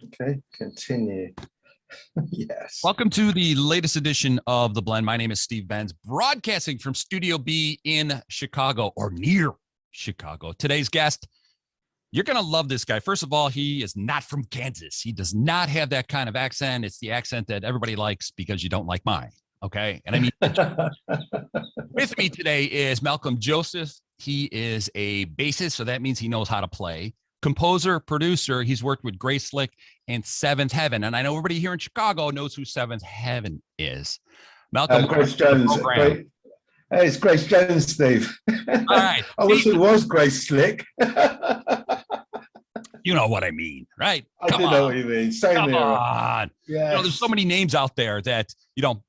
Okay, continue. Yes. Welcome to the latest edition of The Blend. My name is Steve Benz, broadcasting from Studio B in Chicago, or near Chicago. Today's guest, you're going to love this guy. First of all, he is not from Kansas. He does not have that kind of accent. It's the accent that everybody likes because you don't like mine. Okay. And I mean, with me today is Malcom Joseph. He is a bassist, so that means he knows how to play. Composer, producer, he's worked with Grace Slick and Seventh Heaven. And I know everybody here in Chicago knows who Seventh Heaven is. Malcolm, Grace Jones. Hey, it's Grace Jones, Steve. All right. I wish it was Grace Slick. You know what I mean, right? I do know what you mean. Same here. Come on. Yes. You know, there's so many names out there that,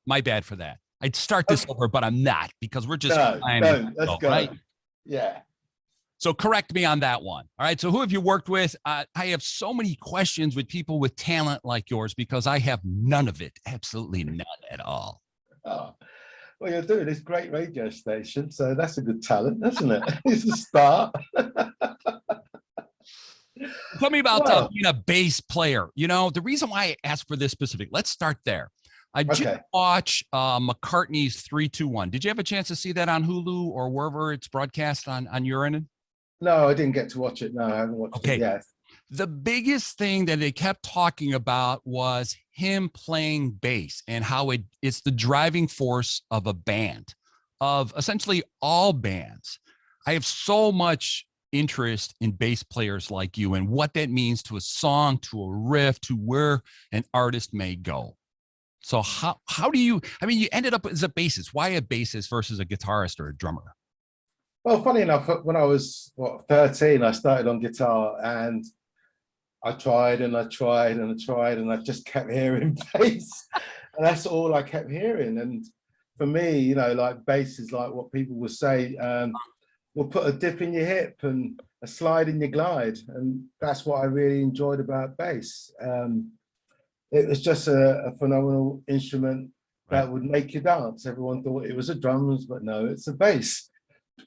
my bad for that. I'd start this over, but I'm not, because we're just let's go. Right? Yeah. So correct me on that one. All right. So who have you worked with? I have so many questions with people with talent like yours because I have none of it. Absolutely none at all. Oh, well, you're doing this great radio station, so that's a good talent, isn't it? It's a start. Tell me about being a bass player. The reason why I asked for this specific, let's start there. I just watched McCartney's 3-2-1. Did you have a chance to see that on Hulu or wherever it's broadcast on your end? No, I didn't get to watch it. No, I haven't watched it yet. The biggest thing that they kept talking about was him playing bass and how it's the driving force of a band, of essentially all bands. I have so much interest in bass players like you and what that means to a song, to a riff, to where an artist may go. So how do you ended up as a bassist. Why a bassist versus a guitarist or a drummer? Well, funny enough, when I was 13, I started on guitar, and I tried and I tried and I tried, and I just kept hearing bass, and that's all I kept hearing. And for me, like bass is like what people would say, we'll put a dip in your hip and a slide in your glide, and that's what I really enjoyed about bass. It was just a phenomenal instrument that would make you dance. Everyone thought it was a drums, but no, it's a bass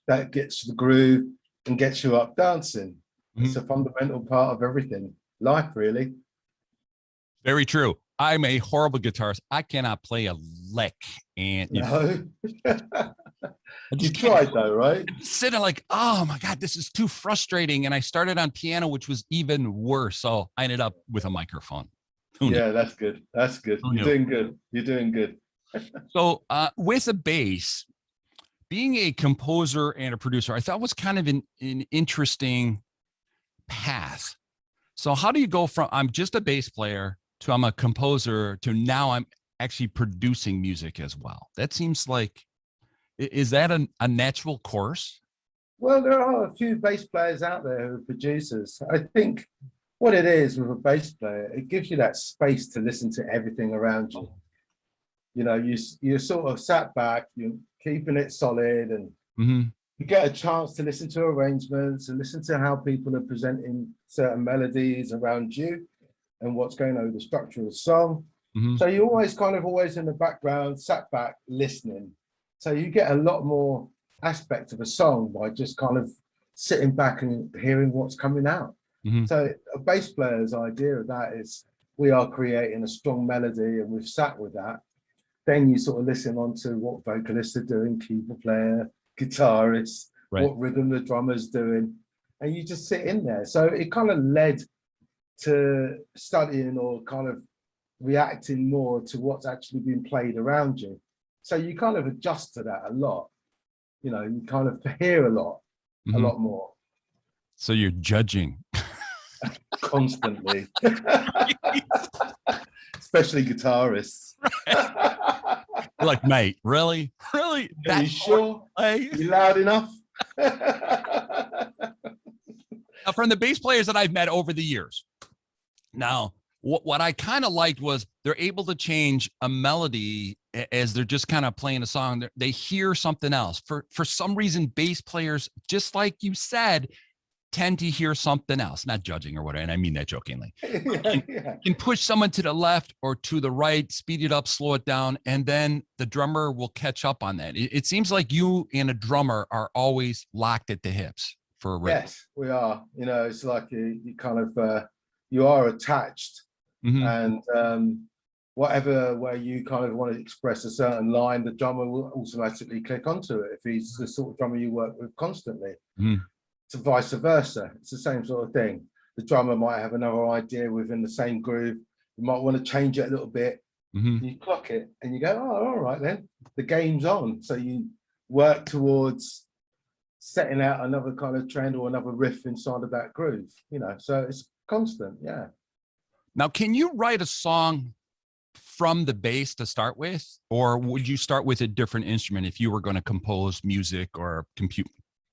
that gets the groove and gets you up dancing. Mm-hmm. It's a fundamental part of everything, life, really. Very true. I'm a horrible guitarist. I cannot play a lick. And you tried though, right? I'm sitting like, oh my God, this is too frustrating. And I started on piano, which was even worse. So I ended up with a microphone. Yeah, that's good. That's good. You're doing good. You're doing good. So with a bass, being a composer and a producer, I thought was kind of an interesting path. So how do you go from I'm just a bass player to I'm a composer to now I'm actually producing music as well? That seems like, is that a natural course? Well, there are a few bass players out there who are producers. I think what it is with a bass player, it gives you that space to listen to everything around you. You're sort of sat back, you're keeping it solid, and you get a chance to listen to arrangements and listen to how people are presenting certain melodies around you and what's going on with the structure of the song. Mm-hmm. So you're always in the background, sat back, listening. So you get a lot more aspect of a song by just kind of sitting back and hearing what's coming out. Mm-hmm. So a bass player's idea of that is we are creating a strong melody, and we've sat with that. Then you sort of listen on to what vocalists are doing, keyboard player, guitarist, what rhythm the drummer's doing, and you just sit in there. So it kind of led to studying or kind of reacting more to what's actually being played around you. So you kind of adjust to that a lot. You kind of hear a lot more. So you're judging. Constantly. Especially guitarists. Like, mate, really? Are you sure? You loud enough? Now, from the bass players that I've met over the years, now, what I kind of liked was they're able to change a melody as they're just kind of playing a song. They hear something else. For some reason, bass players, just like you said, tend to hear something else, not judging or whatever, and I mean that jokingly. Can push someone to the left or to the right, speed it up, slow it down, and then the drummer will catch up on that. It seems like you and a drummer are always locked at the hips for a riff. Yes, we are. It's like you kind of, you are attached and whatever way you kind of want to express a certain line, the drummer will automatically click onto it if he's the sort of drummer you work with constantly. So vice versa, it's the same sort of thing. The drummer might have another idea within the same groove. You might want to change it a little bit. You clock it and you go, oh, all right then, the game's on. So you work towards setting out another kind of trend or another riff inside of that groove, you know, so it's constant. Yeah. Now, can you write a song from the bass to start with, or would you start with a different instrument if you were going to compose music or compute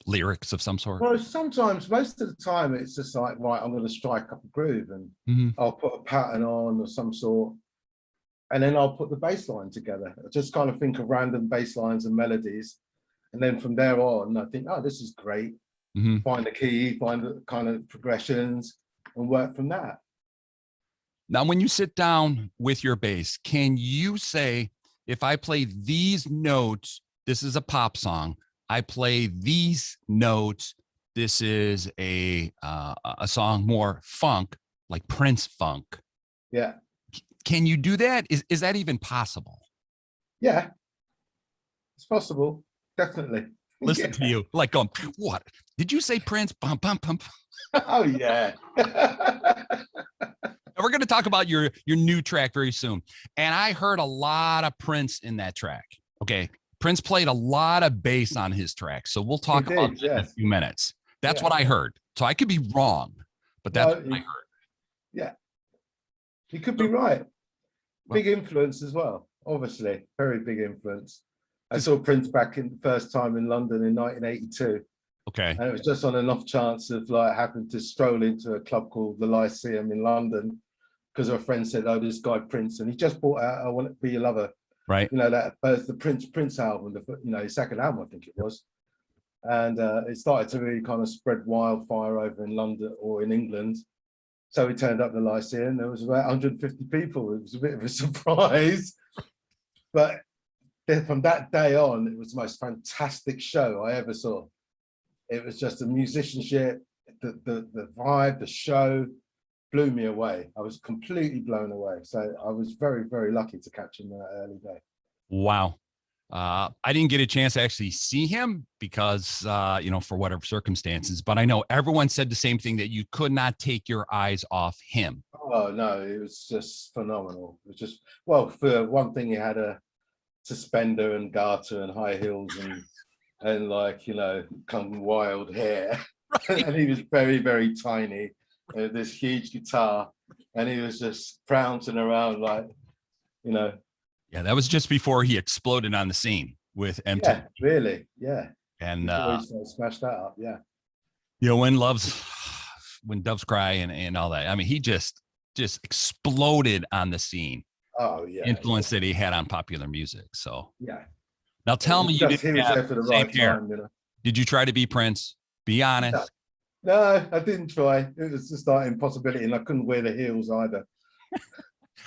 lyrics of some sort? Well, sometimes, most of the time, it's just like, right, I'm going to strike up a groove and I'll put a pattern on of some sort, and then I'll put the bass line together. I just kind of think of random bass lines and melodies. And then from there on, I think, oh, this is great. Find the key, find the kind of progressions and work from that. Now, when you sit down with your bass, can you say, if I play these notes, this is a pop song. I play these notes, this is a song more funk, like Prince funk. Yeah. Can you do that? Is that even possible? Yeah, it's possible. Definitely. Listen to you, like going, what? Did you say Prince? Bum, bum, bum. Oh, yeah. We're going to talk about your new track very soon. And I heard a lot of Prince in that track. Okay. Prince played a lot of bass on his track. So we'll talk about that in a few minutes. That's what I heard. So I could be wrong, but that's what I heard. Yeah. You could be right. Big influence as well, obviously. Very big influence. I saw Prince back in the first time in London in 1982. Okay. And it was just on an off chance of like happened to stroll into a club called the Lyceum in London because a friend said, oh, this guy Prince, and he just brought out I Want to Be Your Lover. Right. You know, that both the Prince album, you know, his second album, I think it was. And it started to really kind of spread wildfire over in London or in England. So we turned up the Lyceum, there was about 150 people. It was a bit of a surprise. But then from that day on, it was the most fantastic show I ever saw. It was just the musicianship, the vibe, the show blew me away. I was completely blown away. So I was very, very lucky to catch him in that early day. Wow. I didn't get a chance to actually see him because, you know, for whatever circumstances, but I know everyone said the same thing, that you could not take your eyes off him. Oh, no, it was just phenomenal. It was just, well, for one thing, he had a suspender and garter and high heels and like, you know, kind of wild hair. Right. And he was very, very tiny, this huge guitar, and he was just prancing around like, you know. Yeah, that was just before he exploded on the scene with MTV. Yeah, really, yeah. And smashed that up, yeah. You know, when doves cry and all that. I mean, he just exploded on the scene. Oh yeah. Influence that he had on popular music. So yeah. Now tell me, you didn't have for the same right hair. time, you know? Did you try to be Prince? Be honest. No, I didn't try. It was just like impossibility, and I couldn't wear the heels either.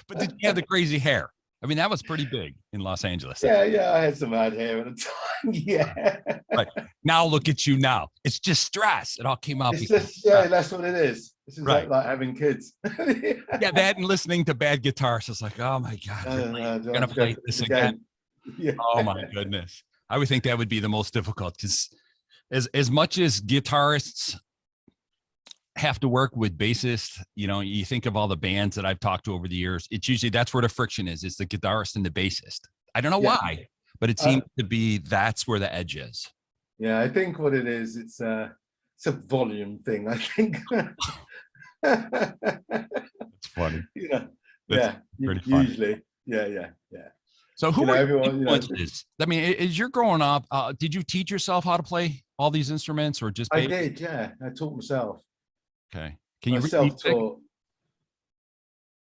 But did you have the crazy hair? I mean, that was pretty big in Los Angeles. Yeah, I had some mad hair at the time. Yeah. Right. Now look at you now. It's just stress. It all came out. It's just, yeah, that's what it is. This is right. like having kids. Yeah, that and listening to bad guitars. It's like, oh my God, you're gonna play this again. Yeah. Oh my goodness. I would think that would be the most difficult, because as much as guitarists have to work with bassists, you know, you think of all the bands that I've talked to over the years, it's usually that's where the friction is. It's the guitarist and the bassist. I don't know why, but it seems to be that's where the edge is. Yeah, I think what it is, it's a volume thing, I think. It's funny. You know, that's funny. Usually. Yeah. So who are everyone, influences? I mean, as you're growing up, did you teach yourself how to play all these instruments, or just? I did, yeah. I taught myself. Okay. Can you self-taught?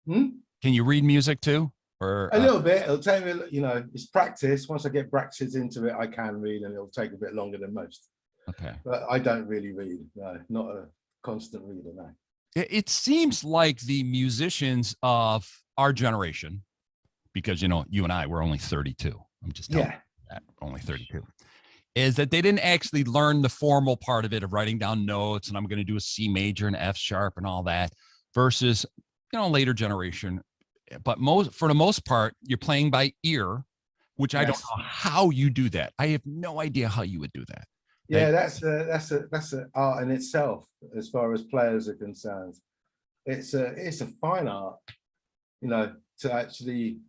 Can you read music too? Or a little bit. It'll take me, you know, it's practice. Once I get practice into it, I can read, and it'll take a bit longer than most. Okay. But I don't really read. No, not a constant reader, no. It seems like the musicians of our generation, because, you know, you and I, we're only 32. I'm just telling you that, only 32. Is that they didn't actually learn the formal part of it, of writing down notes, and I'm going to do a C major and F sharp and all that, versus later generation, but for the most part, you're playing by ear, which I don't know how you do that. I have no idea how you would do that. Yeah, that's a art in itself as far as players are concerned. It's a fine art, to actually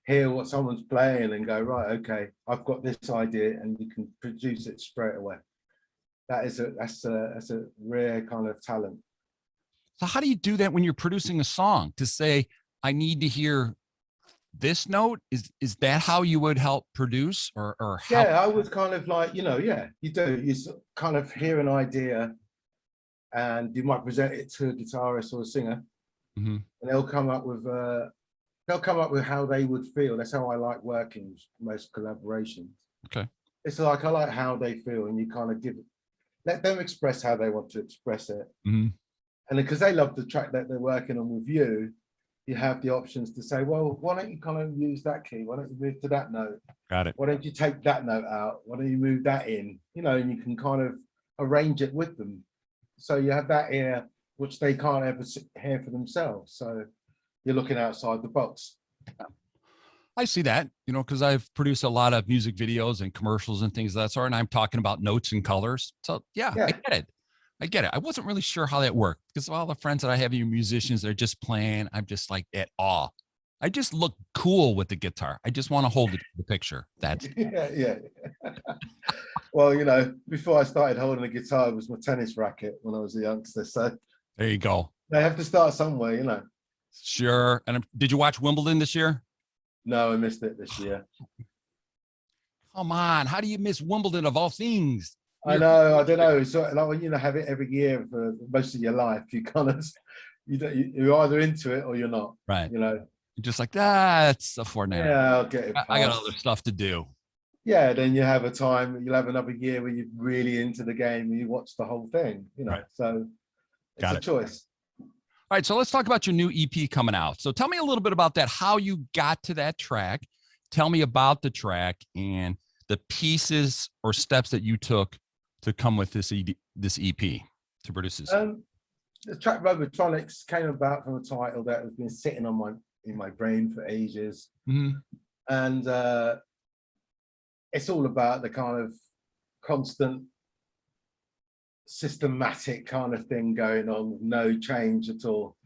hear what someone's playing and go, right, okay, I've got this idea, and you can produce it straight away. That's a rare kind of talent. So how do you do that when you're producing a song to say, I need to hear this note? Is that how you would help produce or how? Yeah, I was kind of like, you do, you kind of hear an idea and you might present it to a guitarist or a singer, and they'll come up with how they would feel. That's how I like working with most collaborations. Okay. It's like, I like how they feel, and you kind of let them express how they want to express it. And because they love the track that they're working on with you, you have the options to say, well, why don't you kind of use that key? Why don't you move to that note? Got it. Why don't you take that note out? Why don't you move that in? And you can kind of arrange it with them. So you have that ear, which they can't ever hear for themselves. So you're looking outside the box. I see that, because I've produced a lot of music videos and commercials and things of that sort, and I'm talking about notes and colors. So yeah. I get it. I wasn't really sure how that worked because all the friends that I have, musicians, they're just playing. I'm just like at awe. I just look cool with the guitar. I just want to hold it for the picture. That's yeah. Well, before I started holding a guitar, it was my tennis racket when I was a youngster. So there you go. They have to start somewhere, Sure. And did you watch Wimbledon this year? No, I missed it this year. Come on. How do you miss Wimbledon of all things? I know. I don't know. It's sort of like when you have it every year for most of your life, you kind of you're either into it or you're not. Right. You're just like, it's a fortnight. Yeah, I'll get it. I got other stuff to do. Yeah, then you have you'll have another year where you're really into the game and you watch the whole thing. Right. So it's a choice. All right. So let's talk about your new EP coming out. So tell me a little bit about that. How you got to that track. Tell me about the track and the pieces or steps that you took to come with this EP to produce this. The track Robotronics came about from a title that has been sitting in my brain for ages. And it's all about the kind of constant systematic kind of thing going on with no change at all.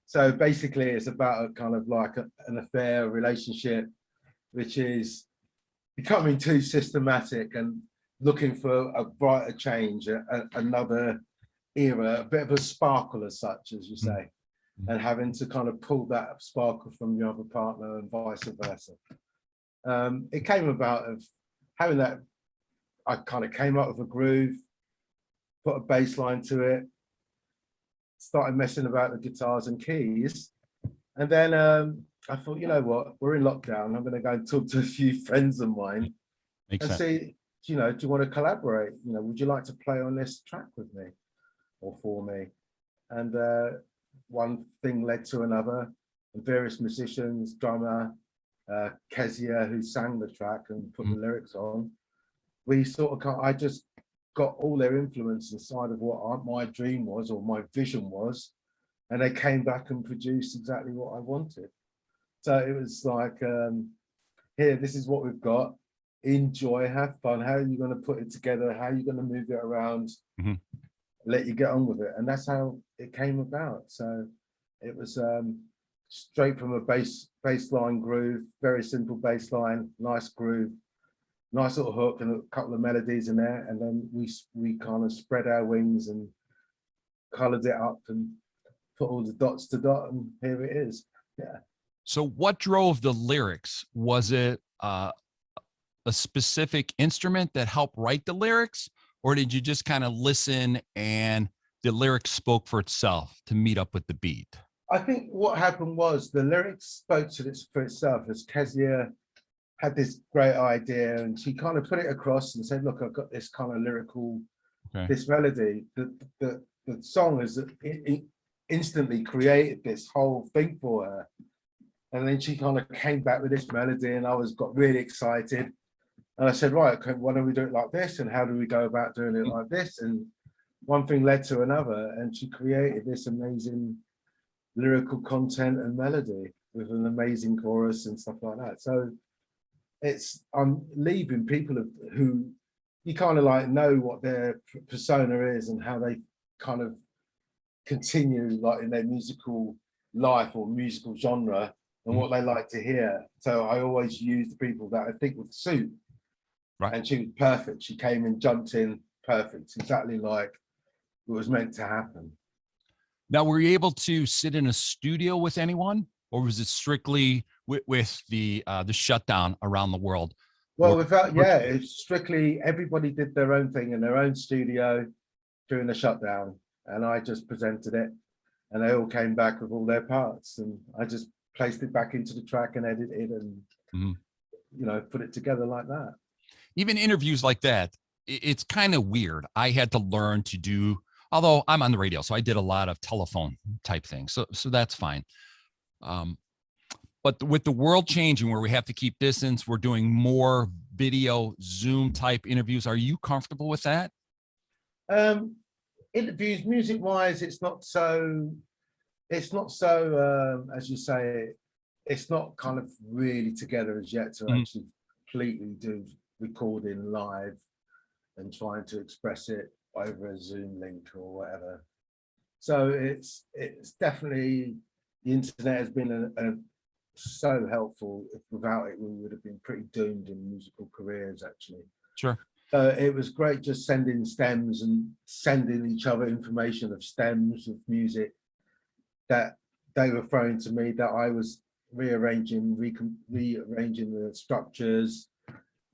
So basically it's about a kind of like an affair relationship, which is becoming too systematic and looking for a brighter change, another era, a bit of a sparkle as such, as you say, and having to kind of pull that sparkle from your other partner and vice versa. It came about of having that, I kind of came up with a groove, put a bass line to it, started messing about the guitars and keys. And then I thought, you know what, we're in lockdown. I'm going to go and talk to a few friends of mine and see, do you want to collaborate? Would you like to play on this track with me or for me? And one thing led to another, and various musicians, drummer, Kezia, who sang the track and put the lyrics on. I just got all their influence inside of what my dream was or my vision was, and they came back and produced exactly what I wanted. So it was like, here, this is what we've got. Enjoy, have fun. How are you going to put it together? How are you going to move it around? Let you get on with it. And that's how it came about. So it was straight from a bass line groove, very simple bass line, nice groove, nice little hook and a couple of melodies in there. And then we kind of spread our wings and colored it up and put all the dots to dot, and here it is. Yeah. So what drove the lyrics? Was it a specific instrument that helped write the lyrics, or did you just kind of listen and the lyrics spoke for itself to meet up with the beat? I think what happened was the lyrics spoke for itself, as Kezia had this great idea and she kind of put it across and said, look, I've got this kind of lyrical, this melody. The song is instantly created this whole thing for her. And then she kind of came back with this melody and I got really excited. And I said, right, okay, why don't we do it like this? And how do we go about doing it like this? And one thing led to another, and she created this amazing lyrical content and melody with an amazing chorus and stuff like that. So I'm leaving people who you kind of like know what their persona is and how they kind of continue like in their musical life or musical genre and what they like to hear. So I always use the people that I think would suit. Right. And she was perfect. She came in, jumped in, perfect, exactly like it was meant to happen. Now, were you able to sit in a studio with anyone, or was it strictly with the shutdown around the world? Well, it's strictly everybody did their own thing in their own studio during the shutdown, and I just presented it, and they all came back with all their parts, and I just placed it back into the track and edited and you know, put it together like that. Even interviews like that, it's kind of weird. I had to learn to do, although I'm on the radio, so I did a lot of telephone type things. So that's fine. But with the world changing where we have to keep distance, we're doing more video Zoom type interviews. Are you comfortable with that? Interviews, music wise, it's not so, as you say, it's not kind of really together as yet to actually completely do recording live and trying to express it over a Zoom link or whatever. So it's definitely, the internet has been so helpful. Without it, we would have been pretty doomed in musical careers, actually. Sure. It was great just sending stems and sending each other information of stems of music that they were throwing to me, that I was rearranging the structures,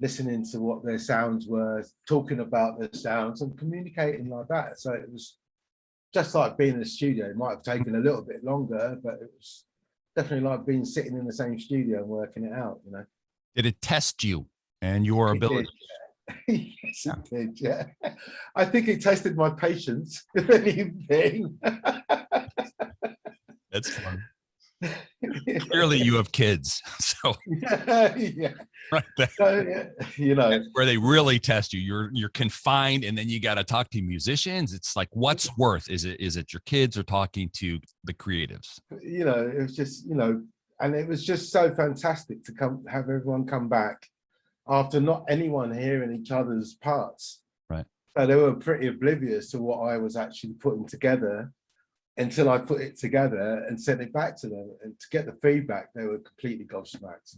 listening to what their sounds were, talking about their sounds and communicating like that. So it was just like being in the studio. It might have taken a little bit longer, but it was definitely like being sitting in the same studio and working it out, you know. Did it test you and your ability? Yes, it did, yeah. I think it tested my patience, if anything. That's fun. Clearly you have kids, so yeah. Right there. So, yeah, you know, that's where they really test you. You're confined, and then you got to talk to musicians. It's like, what's worth? Is it your kids or talking to the creatives? You know, it was just, you know, and it was just so fantastic to have everyone come back after not anyone hearing each other's parts. Right. So they were pretty oblivious to what I was actually putting together until I put it together and sent it back to them. And to get the feedback, they were completely gobsmacked.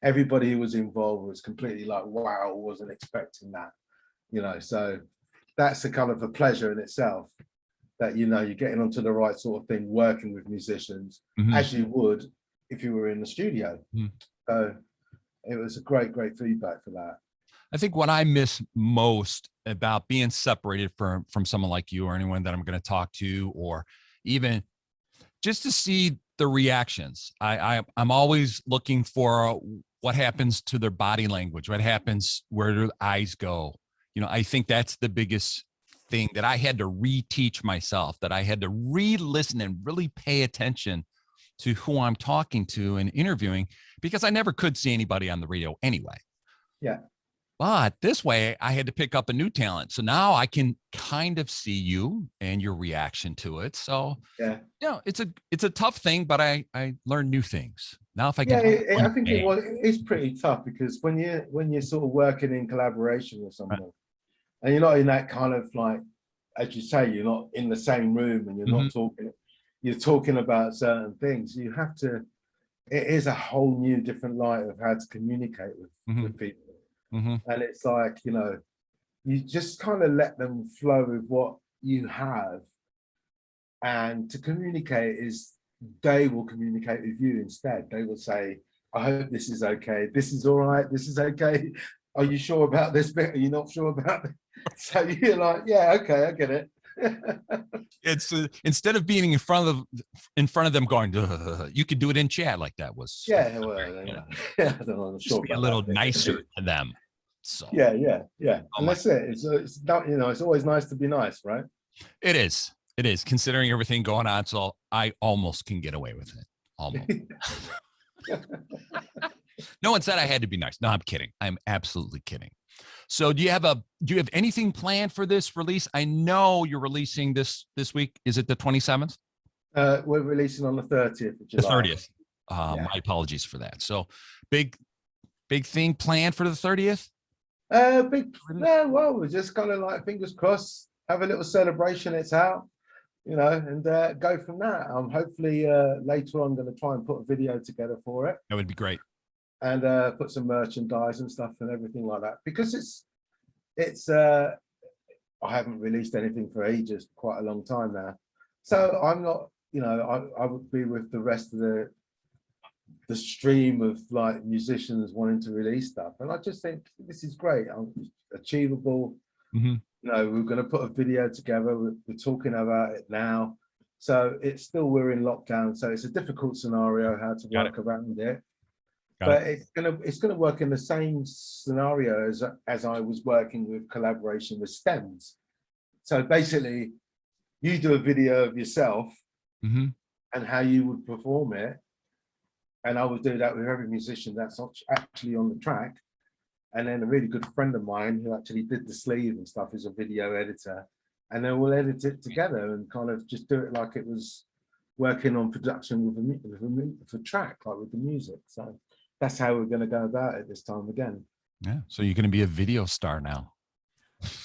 Everybody who was involved was completely like, wow, wasn't expecting that. You know, so that's a kind of a pleasure in itself, that, you know, you're getting onto the right sort of thing, working with musicians as you would if you were in the studio. So it was a great feedback for that. I think what I miss most about being separated from someone like you or anyone that I'm going to talk to, or even just to see the reactions. I'm always looking for what happens to their body language, what happens, where their eyes go. You know, I think that's the biggest thing that I had to reteach myself, that I had to re-listen and really pay attention to who I'm talking to and interviewing, because I never could see anybody on the radio anyway. Yeah. But this way I had to pick up a new talent. So now I can kind of see you and your reaction to it. So yeah, you know, it's a tough thing, but I learned new things. Now if I can, I think it's pretty tough, because when you're sort of working in collaboration with someone, and you're not in that kind of, like, as you say, you're not in the same room and you're not talking, you're talking about certain things. You have to, it is a whole new different light of how to communicate with people. And it's like, you know, you just kind of let them flow with what you have, and to communicate is, they will communicate with you instead. They will say, I hope this is okay, this is all right, this is okay, are you sure about this bit, are you not sure about it? So you're like, yeah, okay, I get it. It's instead of being in front of them going, you could do it in chat like that was. Yeah, well, you know. Yeah, I don't know, I'm sure be a little nicer to them. So yeah. And that's it. It's not, you know, it's always nice to be nice, right? It is, considering everything going on. So I almost can get away with it. Almost. No one said I had to be nice. No, I'm kidding. I'm absolutely kidding. So do you have anything planned for this release? I know you're releasing this week. Is it the 27th? We're releasing on the 30th of July. The 30th. Yeah. My apologies for that. So big thing planned for the 30th? Well, we're just kind of like fingers crossed, have a little celebration, it's out, and go from that. Hopefully later on I'm going to try and put a video together for it. That would be great. And put some merchandise and stuff and everything like that, because it's I haven't released anything for ages, quite a long time now. So I'm not, I would be with the rest of the stream of like musicians wanting to release stuff, and I just think this is great. Achievable. Mm-hmm. We're going to put a video together. We're talking about it now, so it's still, we're in lockdown, so it's a difficult scenario how to work around it. But it's gonna work in the same scenario as I was working with collaboration with stems. So basically, you do a video of yourself mm-hmm. and how you would perform it, and I would do that with every musician that's actually on the track. And then a really good friend of mine who actually did the sleeve and stuff is a video editor, and then we'll edit it together and kind of just do it like it was working on production with a track, like with the music. So that's how we're going to go about it this time again. Yeah. So you're going to be a video star now.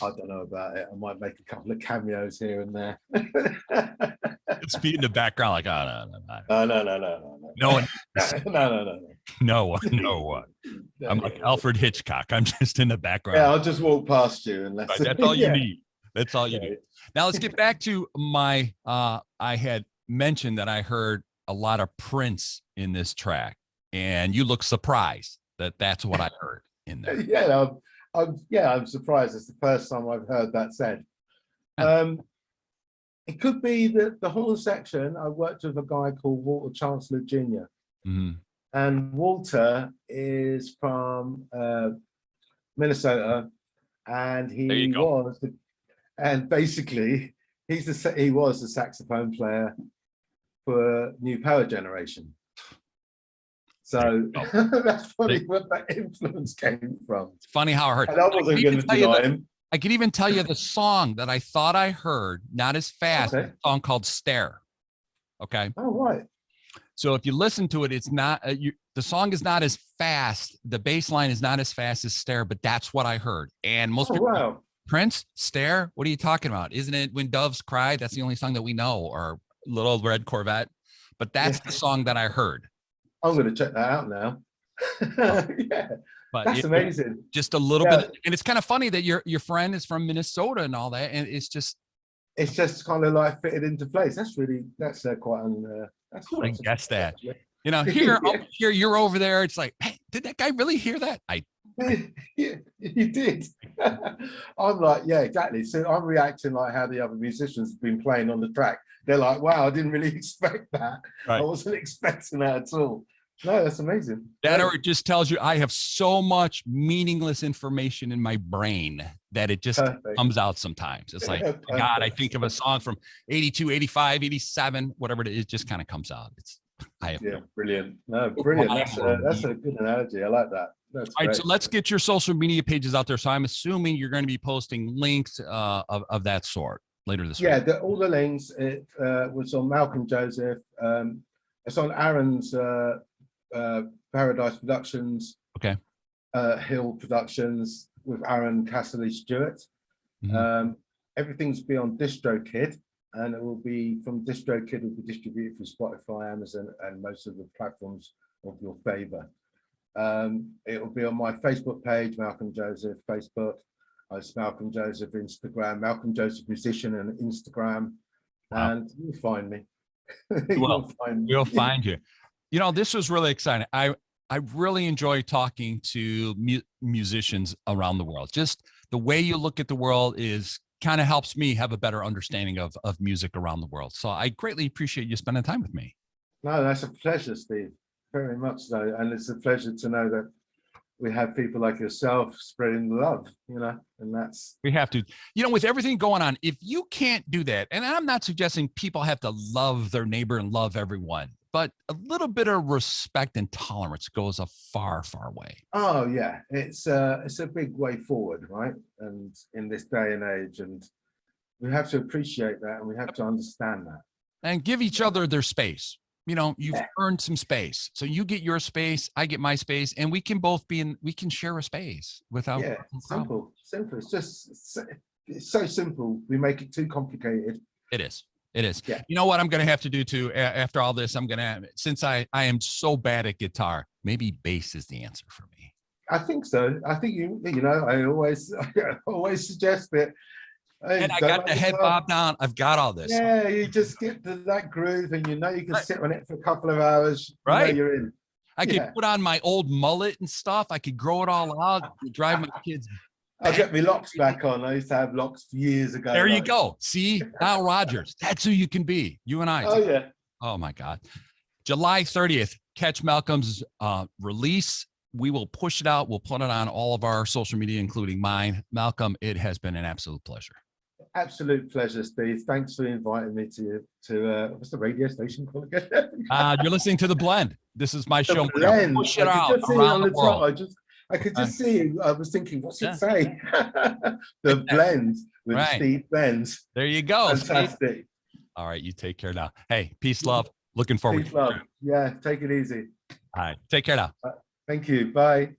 I don't know about it. I might make a couple of cameos here and there. Just be in the background, like, oh, no. No one. No one. I'm like Alfred Hitchcock. I'm just in the background. Yeah, I'll just walk past you. Unless... Right, that's all you need. That's all you need. Now let's get back to my, I had mentioned that I heard a lot of Prince in this track, and you look surprised that that's what I heard in there. I'm surprised. It's the first time I've heard that said. It could be that the horn section, I worked with a guy called Walter Chancellor Jr. Mm-hmm. And Walter is from Minnesota, and he was he was the saxophone player for New Power Generation. So that's probably where that influence came from. It's funny how I heard. And I wasn't going to deny him. I could even tell you the song that I thought I heard, not as fast, a song called Stare. Okay. Oh, right. So if you listen to it, it's not, the song is not as fast. The bass line is not as fast as Stare, but that's what I heard. And most people, wow. Prince, Stare, what are you talking about? Isn't it When Doves Cry? That's the only song that we know, or Little Red Corvette. But that's the song that I heard. I'm going to check that out now. Yeah. But that's amazing. Just a little bit, and it's kind of funny that your friend is from Minnesota and all that, and it's just kind of like fitted into place. That's quite that's I guess that here you're over there. It's like, hey, did that guy really hear that? Yeah, he did. I'm like, yeah, exactly. So I'm reacting like how the other musicians have been playing on the track. They're like, wow, I didn't really expect that. Right. I wasn't expecting that at all. No, that's amazing. That or it just tells you I have so much meaningless information in my brain that it just comes out sometimes. It's like, God, I think of a song from 82, 85, 87, whatever it is, just kind of comes out. Brilliant. No, brilliant. That's a good analogy. I like that. That's all right, so let's get your social media pages out there. So I'm assuming you're going to be posting links of that sort later this week. Yeah, all the links. It was on Malcom Joseph. It's on Aaron's Paradise Productions. Okay. Hill Productions with Aaron Casserly Stewart. Mm-hmm. Everything's be on DistroKid, and it will be from DistroKid. Will be distributed through Spotify, Amazon, and most of the platforms of your favor. It will be on my Facebook page, Malcom Joseph Facebook. It's Malcom Joseph Instagram, Malcom Joseph Musician and Instagram, and you'll find me. We'll find you. This was really exciting. I really enjoy talking to musicians around the world. Just the way you look at the world is kind of helps me have a better understanding of music around the world. So I greatly appreciate you spending time with me. No, that's a pleasure, Steve. Very much so. And it's a pleasure to know that we have people like yourself spreading the love, and that's. We have to, with everything going on, if you can't do that, and I'm not suggesting people have to love their neighbor and love everyone, but a little bit of respect and tolerance goes a far, far way. Oh yeah, it's a big way forward, right? And in this day and age, and we have to appreciate that, and we have to understand that. and give each other their space. You know, you've earned some space. So you get your space, I get my space, and we can both we can share a space without. Yeah, simple. It's just, it's so simple. We make it too complicated. It is. It is. Yeah. You know what I'm going to have to do too after all this? I'm going to, since I am so bad at guitar, maybe bass is the answer for me. I think so. I think you know, I always suggest it. And I got the head bob down. I've got all this. Yeah, you just get to that groove and you know you can sit on it for a couple of hours. Right. You know you're in. I could put on my old mullet and stuff. I could grow it all out, drive my kids. I'll get my locks back on. I used to have locks years ago. There you go. See, Nile Rodgers. That's who you can be. You and I. Oh, yeah. Oh, my God. July 30th, catch Malcolm's release. We will push it out. We'll put it on all of our social media, including mine. Malcom, it has been an absolute pleasure. Absolute pleasure, Steve. Thanks for inviting me to what's the radio station called again? You're listening to The Blend. This is my show. Blend. Push it out around the world. I could just see. I was thinking, what's it say? The Blend with Steve Benz. There you go. Fantastic. Steve. All right, you take care now. Hey, peace, love. Looking forward. Peace, love. Yeah, take it easy. All right, take care now. Thank you. Bye.